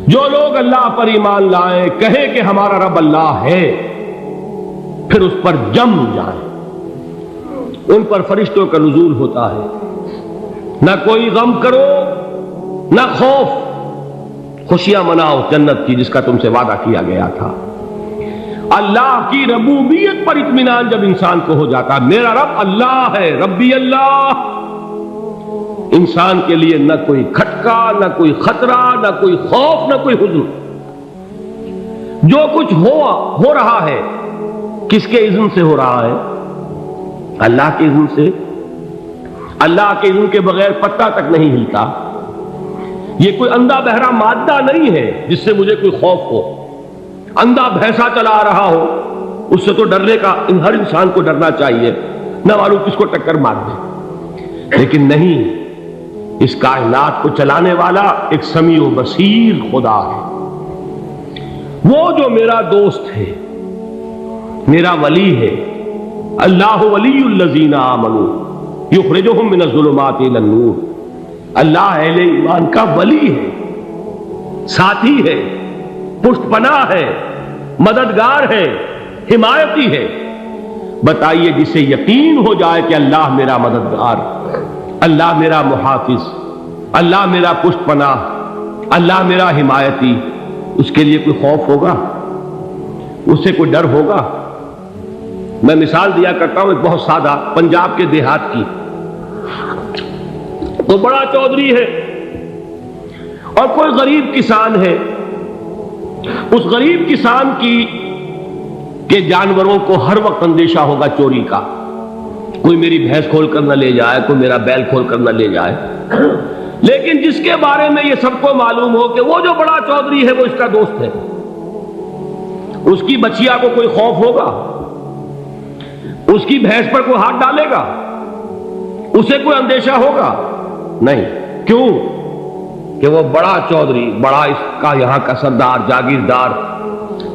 جو لوگ اللہ پر ایمان لائیں، کہیں کہ ہمارا رب اللہ ہے، پھر اس پر جم جائیں، ان پر فرشتوں کا نزول ہوتا ہے۔ نہ کوئی غم کرو نہ خوف، خوشیاں مناؤ جنت کی جس کا تم سے وعدہ کیا گیا تھا۔ اللہ کی ربوبیت پر اطمینان جب انسان کو ہو جاتا، میرا رب اللہ ہے، ربی اللہ، انسان کے لیے نہ کوئی کھٹکا، نہ کوئی خطرہ، نہ کوئی خوف، نہ کوئی حزن۔ جو کچھ ہو رہا ہے کس کے اذن سے ہو رہا ہے؟ اللہ کے اذن سے۔ اللہ کے اذن کے بغیر پتہ تک نہیں ہلتا۔ یہ کوئی اندھا بہرا مادہ نہیں ہے جس سے مجھے کوئی خوف ہو۔ اندھا بھینسا چلا آ رہا ہو اس سے تو ڈرنے کا ہر انسان کو ڈرنا چاہیے، نہ معلوم کس کو ٹکر مار دے۔ لیکن نہیں، اس کائنات کو چلانے والا ایک سمیع و بصیر خدا ہے، وہ جو میرا دوست ہے، میرا ولی ہے۔ اللہ ولی الذین آمنوا یخرجہم من الظلمات الی النور۔ اللہ اہل ایمان کا ولی ہے، ساتھی ہے، پشت پناہ ہے، مددگار ہے، حمایتی ہے۔ بتائیے جسے یقین ہو جائے کہ اللہ میرا مددگار، اللہ میرا محافظ، اللہ میرا پشت پناہ، اللہ میرا حمایتی، اس کے لیے کوئی خوف ہوگا؟ اس سے کوئی ڈر ہوگا؟ میں مثال دیا کرتا ہوں ایک بہت سادہ، پنجاب کے دیہات کی۔ تو بڑا چودھری ہے اور کوئی غریب کسان ہے۔ اس غریب کسان کے جانوروں کو ہر وقت اندیشہ ہوگا چوری کا، کوئی میری بھینس کھول کر نہ لے جائے، کوئی میرا بیل کھول کر نہ لے جائے۔ لیکن جس کے بارے میں یہ سب کو معلوم ہو کہ وہ جو بڑا چودھری ہے وہ اس کا دوست ہے، اس کی بچیا کو کوئی خوف ہوگا؟ اس کی بھینس پر کوئی ہاتھ ڈالے گا؟ اسے کوئی اندیشہ ہوگا؟ نہیں۔ کیوں؟ کہ وہ بڑا چودھری، بڑا اس کا یہاں کا سردار، جاگیردار،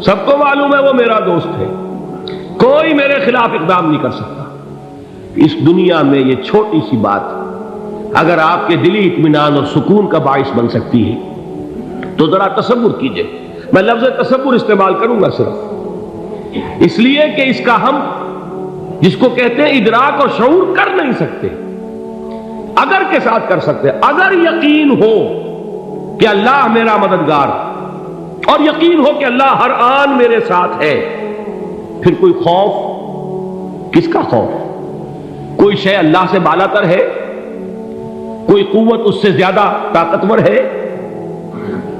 سب کو معلوم ہے وہ میرا دوست ہے، کوئی میرے خلاف اقدام نہیں کر سکتا۔ اس دنیا میں یہ چھوٹی سی بات اگر آپ کے دلی اطمینان اور سکون کا باعث بن سکتی ہے تو ذرا تصور کیجئے۔ میں لفظ تصور استعمال کروں گا صرف اس لیے کہ اس کا ہم جس کو کہتے ہیں ادراک اور شعور کر نہیں سکتے، اگر کے ساتھ کر سکتے۔ اگر یقین ہو کہ اللہ میرا مددگار اور یقین ہو کہ اللہ ہر آن میرے ساتھ ہے، پھر کوئی خوف؟ کس کا خوف؟ کوئی شے اللہ سے بالا تر ہے؟ کوئی قوت اس سے زیادہ طاقتور ہے؟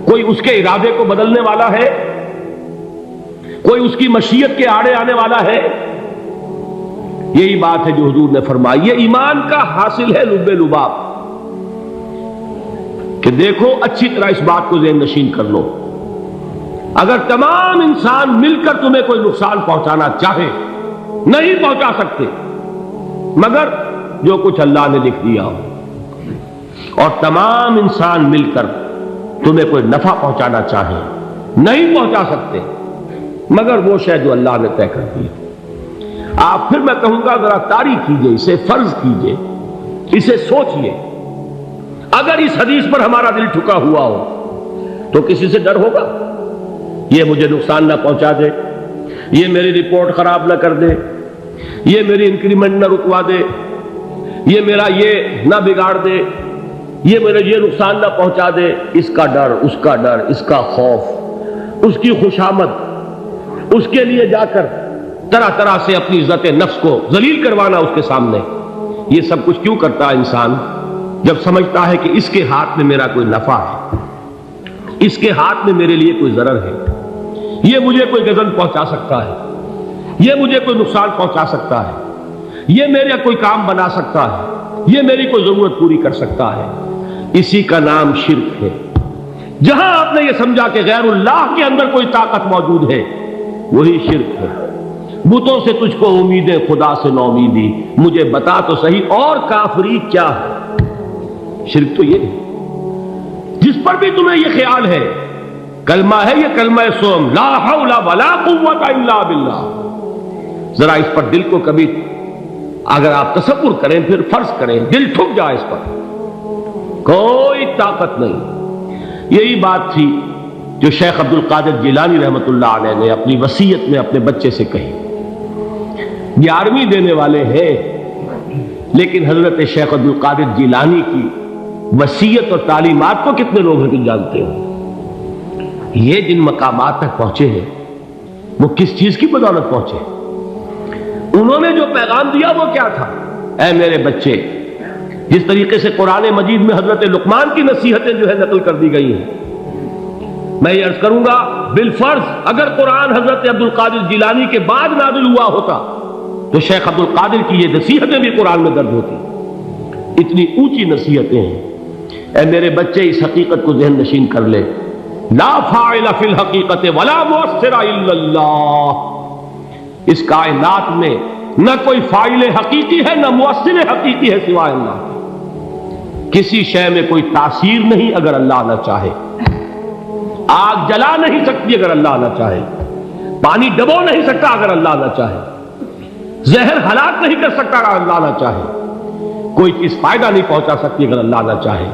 کوئی اس کے ارادے کو بدلنے والا ہے؟ کوئی اس کی مشیت کے آڑے آنے والا ہے؟ یہی بات ہے جو حضور نے فرمائی، یہ ایمان کا حاصل ہے لب لباب، کہ دیکھو اچھی طرح اس بات کو ذہن نشین کر لو، اگر تمام انسان مل کر تمہیں کوئی نقصان پہنچانا چاہے نہیں پہنچا سکتے، مگر جو کچھ اللہ نے لکھ دیا ہو، اور تمام انسان مل کر تمہیں کوئی نفع پہنچانا چاہے نہیں پہنچا سکتے، مگر وہ شے جو اللہ نے طے کر دی۔ آپ پھر میں کہوں گا ذرا طاری کیجئے، اسے فرض کیجئے، اسے سوچئے۔ اگر اس حدیث پر ہمارا دل ٹھکا ہوا ہو تو کسی سے ڈر ہوگا؟ یہ مجھے نقصان نہ پہنچا دے، یہ میری رپورٹ خراب نہ کر دے، یہ میری انکریمنٹ نہ رکوا دے، یہ میرا یہ نہ بگاڑ دے، یہ میرے یہ نقصان نہ پہنچا دے۔ اس کا ڈر، اس کا ڈر، اس کا خوف، اس کی خوشامد، اس کے لیے جا کر طرح طرح سے اپنی عزت نفس کو ذلیل کروانا اس کے سامنے، یہ سب کچھ کیوں کرتا ہے انسان؟ جب سمجھتا ہے کہ اس کے ہاتھ میں میرا کوئی نفع ہے، اس کے ہاتھ میں میرے لیے کوئی ضرر ہے، یہ مجھے کوئی غضب پہنچا سکتا ہے، یہ مجھے کوئی نقصان پہنچا سکتا ہے، یہ میرا کوئی کام بنا سکتا ہے، یہ میری کوئی ضرورت پوری کر سکتا ہے، اسی کا نام شرک ہے۔ جہاں آپ نے یہ سمجھا کہ غیر اللہ کے اندر کوئی طاقت موجود ہے، وہی شرک ہے۔ بتوں سے تجھ کو امیدیں، خدا سے نو امیدی، مجھے بتا تو صحیح اور کافری کیا ہے؟ شرک تو یہ ہے۔ جس پر بھی تمہیں یہ خیال ہے، کلمہ ہے یہ کلمہ سوم، لا حول ولا قوت الا باللہ، ذرا اس پر دل کو کبھی اگر آپ تصور کریں، پھر فرض کریں، دل ٹھک جائے اس پر، کوئی طاقت نہیں۔ یہی بات تھی جو شیخ عبد القادر جیلانی رحمۃ اللہ علیہ نے اپنی وصیت میں اپنے بچے سے کہی. 11ویں دینے والے ہیں، لیکن حضرت شیخ عبد القادر جیلانی کی وصیت اور تعلیمات کو کتنے لوگ ہیں کہ جانتے ہو؟ یہ جن مقامات تک پہنچے ہیں وہ کس چیز کی بدولت پہنچے؟ انہوں نے جو پیغام دیا وہ کیا تھا؟ اے میرے بچے، جس طریقے سے قرآن مجید میں حضرت لقمان کی نصیحتیں جو ہے نقل کر دی گئی ہیں، میں یہ عرض کروں گا بالفرض اگر قرآن حضرت عبد القادر جیلانی کے بعد نازل ہوا ہوتا تو شیخ عبد القادر کی یہ نصیحتیں بھی قرآن میں درج ہوتی. اتنی اونچی نصیحتیں ہیں. اے میرے بچے، اس حقیقت کو ذہن نشین کر لے، لا فاعل فی الحقیقت ولا مؤثر الا اللہ. اس کائنات میں نہ کوئی فاعل حقیقی ہے نہ مؤثر حقیقی ہے سوائے اللہ. کسی شے میں کوئی تاثیر نہیں اگر اللہ نہ چاہے. آگ جلا نہیں سکتی اگر اللہ نہ چاہے. پانی ڈبو نہیں سکتا اگر اللہ نہ چاہے. زہر ہلاک نہیں کر سکتا اگر اللہ نہ چاہے. کوئی چیز فائدہ نہیں پہنچا سکتی اگر اللہ نہ چاہے.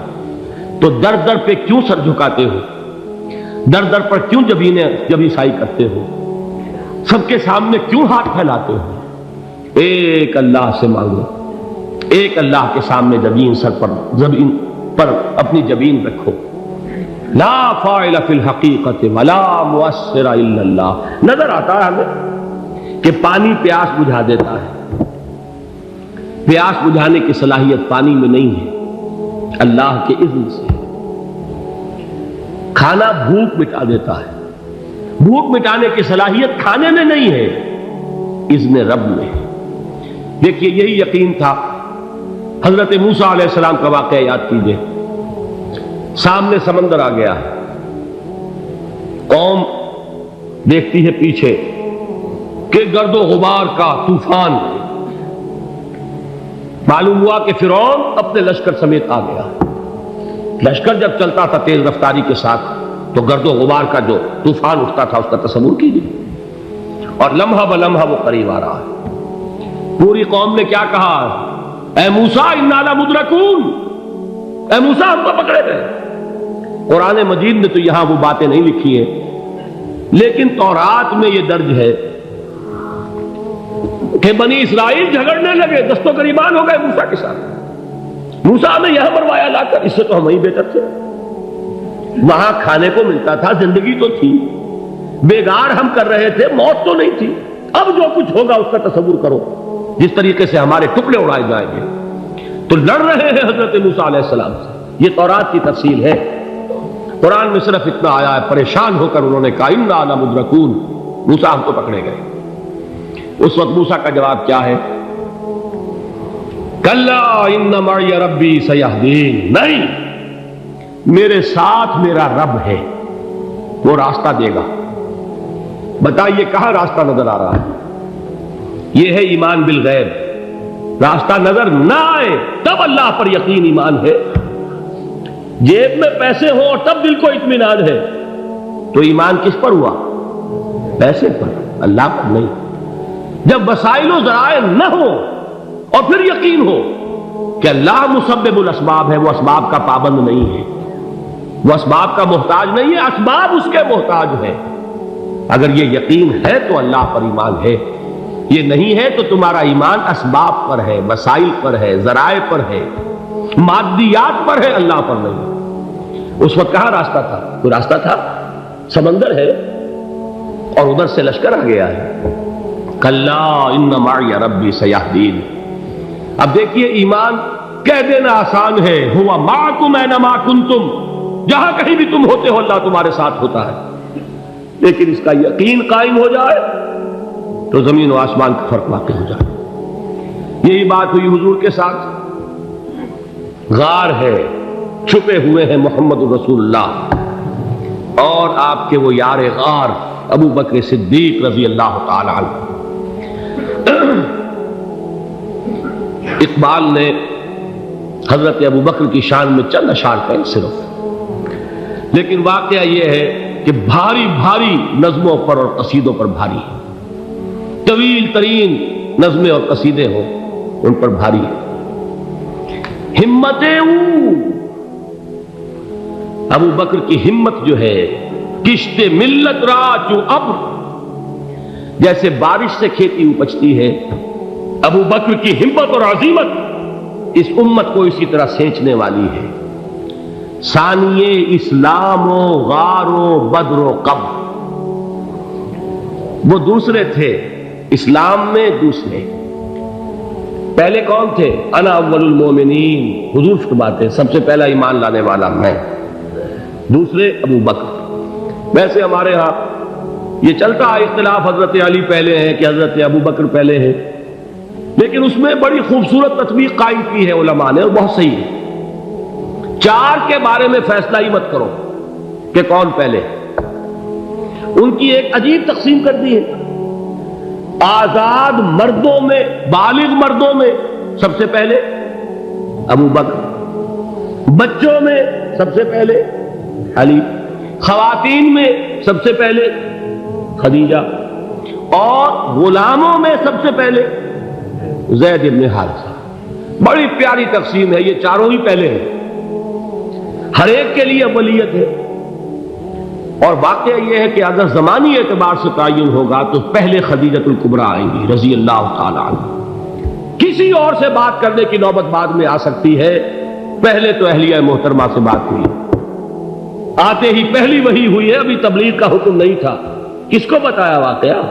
تو در در پہ کیوں سر جھکاتے ہو؟ در در پر کیوں جبیں سائی کرتے ہو؟ سب کے سامنے کیوں ہاتھ پھیلاتے ہو؟ ایک اللہ سے مانگو. ایک اللہ کے سامنے زمین پر اپنی جبین رکھو. لا فاعل فی الحقیقت ولا مؤثر الا اللہ. نظر آتا ہے ہمیں کہ پانی پیاس بجھا دیتا ہے. پیاس بجھانے کی صلاحیت پانی میں نہیں ہے، اللہ کے اذن سے. کھانا بھوک مٹا دیتا ہے. بھوک مٹانے کی صلاحیت کھانے میں نہیں ہے، اذن رب میں ہے. دیکھیے یہی یقین تھا. حضرت موسیٰ علیہ السلام کا واقعہ یاد کیجئے. سامنے سمندر آ گیا ہے. قوم دیکھتی ہے پیچھے کہ گرد و غبار کا طوفان. معلوم ہوا کہ فرعون اپنے لشکر سمیت آ گیا. لشکر جب چلتا تھا تیز رفتاری کے ساتھ تو گرد و غبار کا جو طوفان اٹھتا تھا اس کا تصور کیجیے. اور لمحہ بلمحہ وہ قریب آ رہا ہے. پوری قوم نے کیا کہا؟ اے موسیٰ انا لمدرکون. اے موسیٰ ہم کو پکڑے گئے. قرآن مجید نے تو یہاں وہ باتیں نہیں لکھی ہیں، لیکن تورات میں یہ درج ہے کہ بنی اسرائیل جھگڑنے لگے، دست و گریبان ہو گئے موسیٰ کے ساتھ. موسیٰ نے یہاں مروایا لا کر، اس سے تو ہم ہی بہتر تھے. وہاں کھانے کو ملتا تھا، زندگی تو تھی. بیگار ہم کر رہے تھے، موت تو نہیں تھی. اب جو کچھ ہوگا اس کا تصور کرو، جس طریقے سے ہمارے ٹکڑے اڑائے جائیں گے. تو لڑ رہے ہیں حضرت موسیٰ علیہ السلام سے. یہ تورات کی تفصیل ہے. قرآن میں صرف اتنا آیا ہے، پریشان ہو کر انہوں نے کہا انا لمدرکون. موسیٰ ہم تو پکڑے گئے. اس وقت موسیٰ کا جواب کیا ہے؟ کلا ان معی ربی سیہدین. نہیں، میرے ساتھ میرا رب ہے، وہ راستہ دے گا. بتائیے کہاں راستہ نظر آ رہا ہے؟ یہ ہے ایمان بالغیب. راستہ نظر نہ آئے تب اللہ پر یقین ایمان ہے. جیب میں پیسے ہوں اور تب دل کو اطمینان ہے تو ایمان کس پر ہوا؟ پیسے پر، اللہ پر نہیں. جب وسائل و ذرائع نہ ہو اور پھر یقین ہو کہ اللہ مسبب الاسباب ہے، وہ اسباب کا پابند نہیں ہے، وہ اسباب کا محتاج نہیں ہے، اسباب اس کے محتاج ہے. اگر یہ یقین ہے تو اللہ پر ایمان ہے. یہ نہیں ہے تو تمہارا ایمان اسباب پر ہے، وسائل پر ہے، ذرائع پر ہے، مادیات پر ہے، اللہ پر نہیں. اس وقت کہاں راستہ تھا؟ کوئی راستہ تھا؟ سمندر ہے اور ادھر سے لشکر آ گیا ہے. کلا ان معی ربی سیہدین. اب دیکھیے ایمان کہہ دینا آسان ہے، ہوا معکم اینما کنتم. جہاں کہیں بھی تم ہوتے ہو اللہ تمہارے ساتھ ہوتا ہے. لیکن اس کا یقین قائم ہو جائے تو زمین و آسمان کا فرق واقع ہو جائے. یہی بات ہوئی حضور کے ساتھ. غار ہے، چھپے ہوئے ہیں محمد رسول اللہ اور آپ کے وہ یار غار ابو بکر صدیق رضی اللہ تعالی عنہ. اقبال نے حضرت ابو بکر کی شان میں چند اشعار کہیں صرف، لیکن واقعہ یہ ہے کہ بھاری بھاری نظموں پر اور قصیدوں پر بھاری ہے. طویل ترین نظمیں اور قصیدے ہوں ان پر بھاری ہے. ہمتیں ابو بکر کی ہمت جو ہے کشت ملت را چو ابر، جیسے بارش سے کھیتی اپجتی ہے، ابو بکر کی ہمت اور عزیمت اس امت کو اسی طرح سینچنے والی ہے۔ ثانیے اسلام و غار و بدر و قبر، وہ دوسرے تھے اسلام میں، دوسرے پہلے کون تھے؟ انا اول المومنین، حضور فرماتے سب سے پہلا ایمان لانے والا میں، دوسرے ابو بکر۔ ویسے ہمارے ہاں یہ چلتا ہے اختلاف، حضرت علی پہلے ہیں کہ حضرت ابو بکر پہلے ہیں، لیکن اس میں بڑی خوبصورت تطبیق قائم کی ہے علماء نے، اور بہت صحیح ہے۔ چار کے بارے میں فیصلہ ہی مت کرو کہ کون پہلے، ان کی ایک عجیب تقسیم کر دی ہے۔ آزاد مردوں میں، بالغ مردوں میں سب سے پہلے ابو بکر، بچوں میں سب سے پہلے علی، خواتین میں سب سے پہلے خدیجہ، اور غلاموں میں سب سے پہلے زید بن حارثہ۔ بڑی پیاری تقسیم ہے، یہ چاروں ہی پہلے ہیں، ہر ایک کے لیے اولیت ہے۔ اور واقعہ یہ ہے کہ اگر زمانی اعتبار سے تعین ہوگا تو پہلے خدیجۃ الکبریٰ آئیں گی رضی اللہ تعالی عنہ، کسی اور سے بات کرنے کی نوبت بعد میں آ سکتی ہے، پہلے تو اہلیہ محترمہ سے بات ہوئی، آتے ہی پہلی وحی ہوئی ہے، ابھی تبلیغ کا حکم نہیں تھا۔ کس کو بتایا واقعہ؟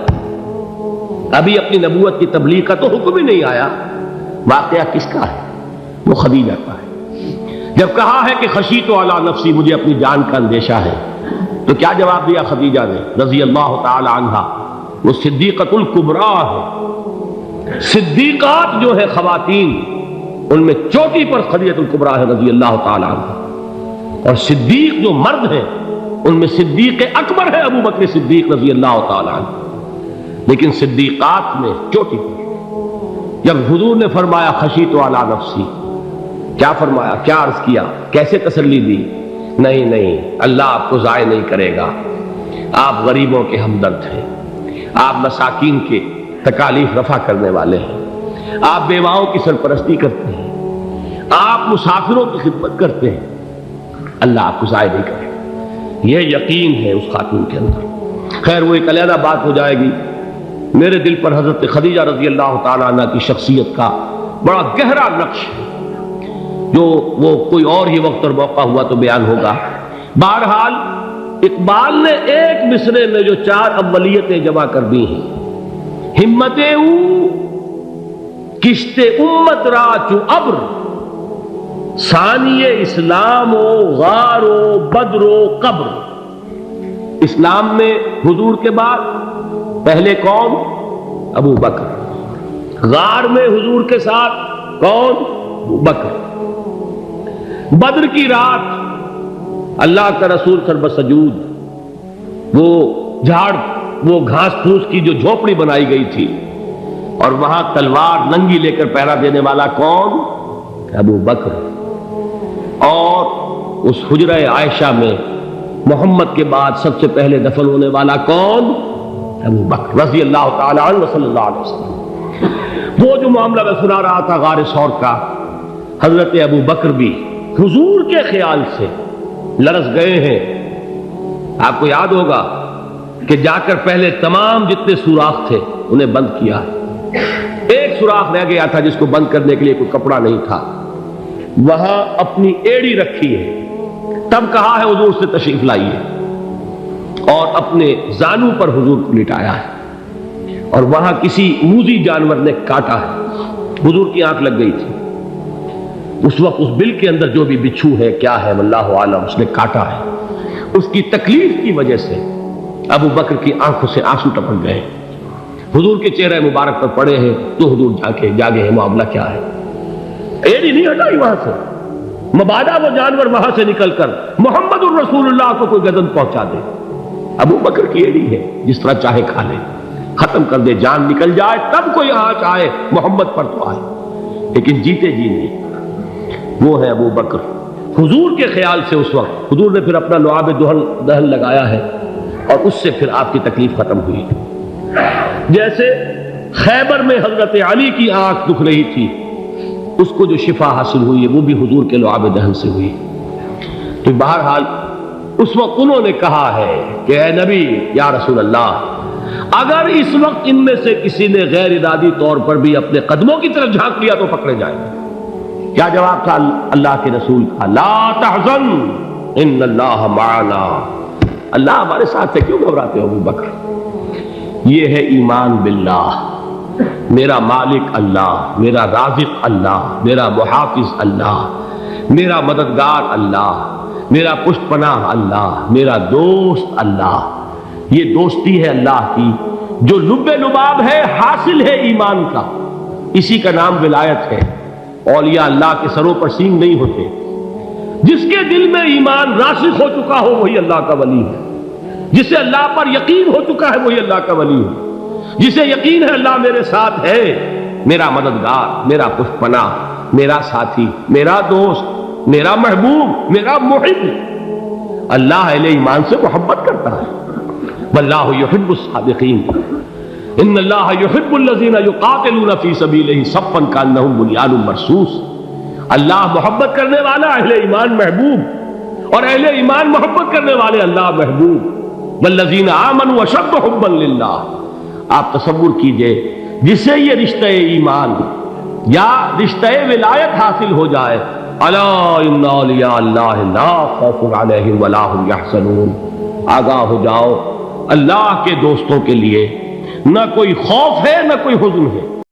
ابھی اپنی نبوت کی تبلیغ کا تو حکم ہی نہیں آیا، واقعہ کس کا ہے؟ وہ خدیجہ کا ہے۔ جب کہا ہے کہ خشیت علی نفسی، مجھے اپنی جان کا اندیشہ ہے، تو کیا جواب دیا خدیجہ نے رضی اللہ تعالی عنہا؟ وہ صدیقۃ الکبریٰ ہے، صدیقات جو ہے خواتین ان میں چوٹی پر خدیجۃ الکبریٰ ہے رضی اللہ تعالی عنہا، اور صدیق جو مرد ہیں ان میں صدیق اکبر ہے ابو بکر صدیق رضی اللہ تعالی عنہ، لیکن صدیقات میں چوٹی پر۔ جب حضور نے فرمایا خشیت علی نفسی، کیا فرمایا، کیا عرض کیا، کیسے تسلی دی؟ نہیں نہیں، اللہ آپ کو ضائع نہیں کرے گا، آپ غریبوں کے ہمدرد ہیں، آپ مساکین کے تکالیف رفع کرنے والے ہیں، آپ بیواؤں کی سرپرستی کرتے ہیں، آپ مسافروں کی خدمت کرتے ہیں، اللہ آپ کو ضائع نہیں کرے گا، یہ یقین ہے اس خاتون کے اندر۔ خیر وہ ایک علیحدہ بات ہو جائے گی۔ میرے دل پر حضرت خدیجہ رضی اللہ تعالیٰ عنہ کی شخصیت کا بڑا گہرا نقش ہے، جو وہ کوئی اور ہی وقت اور موقع ہوا تو بیان ہوگا۔ بہرحال اقبال نے ایک مصرے میں جو چار اولیتیں جمع کر دی ہیں، ہمت او کشت امت را چو ابر، ثانی اسلام و غار و بدر و قبر۔ اسلام میں حضور کے بعد پہلے کون؟ ابو بکر۔ غار میں حضور کے ساتھ کون؟ ابو بکر۔ بدر کی رات اللہ کا رسول سر سجود، وہ جھاڑ، وہ گھاس پھوس کی جو جھوپڑی بنائی گئی تھی، اور وہاں تلوار ننگی لے کر پہرا دینے والا کون؟ ابو بکر۔ اور اس حجرہ عائشہ میں محمد کے بعد سب سے پہلے دفن ہونے والا کون؟ ابو بکر رضی اللہ تعالی عنہ صلی اللہ علیہ وسلم۔ وہ جو معاملہ میں سنا رہا تھا غار ثور کا، حضرت ابو بکر بھی حضور کے خیال سے لرز گئے ہیں۔ آپ کو یاد ہوگا کہ جا کر پہلے تمام جتنے سوراخ تھے انہیں بند کیا ہے، ایک سوراخ رہ گیا تھا جس کو بند کرنے کے لیے کوئی کپڑا نہیں تھا، وہاں اپنی ایڑی رکھی ہے، تب کہا ہے حضور سے تشریف لائیے، اور اپنے زانو پر حضور کو لٹایا ہے، اور وہاں کسی موذی جانور نے کاٹا ہے، حضور کی آنکھ لگ گئی تھی، اس وقت اس بل کے اندر جو بھی بچھو ہے کیا ہے واللہ عالم، اس نے کاٹا ہے، اس کی تکلیف کی وجہ سے ابو بکر کی آنکھوں سے آنسو ٹپک گئے، حضور کے چہرے مبارک پر پڑے ہیں، تو حضور جاگے ہیں، معاملہ کیا ہے؟ ایڑی نہیں ہٹائی وہاں سے، مبادا وہ جانور وہاں سے نکل کر محمد الرسول اللہ کو کوئی گزن پہنچا دے، ابو بکر کی ایڑی ہے، جس طرح چاہے کھا لے، ختم کر دے، جان نکل جائے تب کوئی آنچ آئے، محمد پر تو آئے، لیکن جیتے جی نہیں۔ وہ ہے ابو بکر۔ حضور کے خیال سے اس وقت حضور نے پھر اپنا لعاب دہن لگایا ہے، اور اس سے پھر آپ کی تکلیف ختم ہوئی۔ جیسے خیبر میں حضرت علی کی آنکھ دکھ رہی تھی، اس کو جو شفا حاصل ہوئی ہے وہ بھی حضور کے لعاب دہن سے ہوئی۔ تو بہرحال اس وقت انہوں نے کہا ہے کہ اے نبی یا رسول اللہ، اگر اس وقت ان میں سے کسی نے غیر ارادی طور پر بھی اپنے قدموں کی طرف جھانک لیا تو پکڑے جائیں گے۔ کیا جواب تھا اللہ کے رسول کا؟ لا تحزن ان اللہ معنا، اللہ ہمارے ساتھ ہے، کیوں گھبراتے ہو ابو بکر؟ یہ ہے ایمان باللہ، میرا مالک اللہ، میرا رازق اللہ، میرا محافظ اللہ، میرا مددگار اللہ، میرا پشت پناہ اللہ، میرا دوست اللہ۔ یہ دوستی ہے اللہ کی جو لب لباب ہے، حاصل ہے ایمان کا، اسی کا نام ولایت ہے۔ اولیاء اللہ کے سروں پر سینگ نہیں ہوتے، جس کے دل میں ایمان راسخ ہو چکا ہو وہی اللہ کا ولی ہے، جسے اللہ پر یقین ہو چکا ہے وہی اللہ کا ولی ہے، جسے یقین ہے اللہ میرے ساتھ ہے، میرا مددگار، میرا پشت پناہ، میرا ساتھی، میرا دوست، میرا محبوب، میرا محب۔ اللہ اہل ایمان سے محبت کرتا ہے۔ واللہ یحب الصادقین، ان اللہ یحب الذین یقاتلون فی سبیلہ صفا کانہم بنیان مرصوص۔ اللہ محبت کرنے والا، اہل ایمان محبوب، اور اہل ایمان محبت کرنے والے اللہ محبوب۔ والذین آمنوا اشد حبا للہ۔ آپ تصور کیجئے جسے یہ رشتہ ایمان یا رشتہ ولایت حاصل ہو جائے، الا ان اولیاء اللہ لا خوف علیہم ولا هم یحزنون، آگاہ ہو جاؤ، اللہ کے دوستوں کے لیے نہ کوئی خوف ہے نہ کوئی حزن ہے۔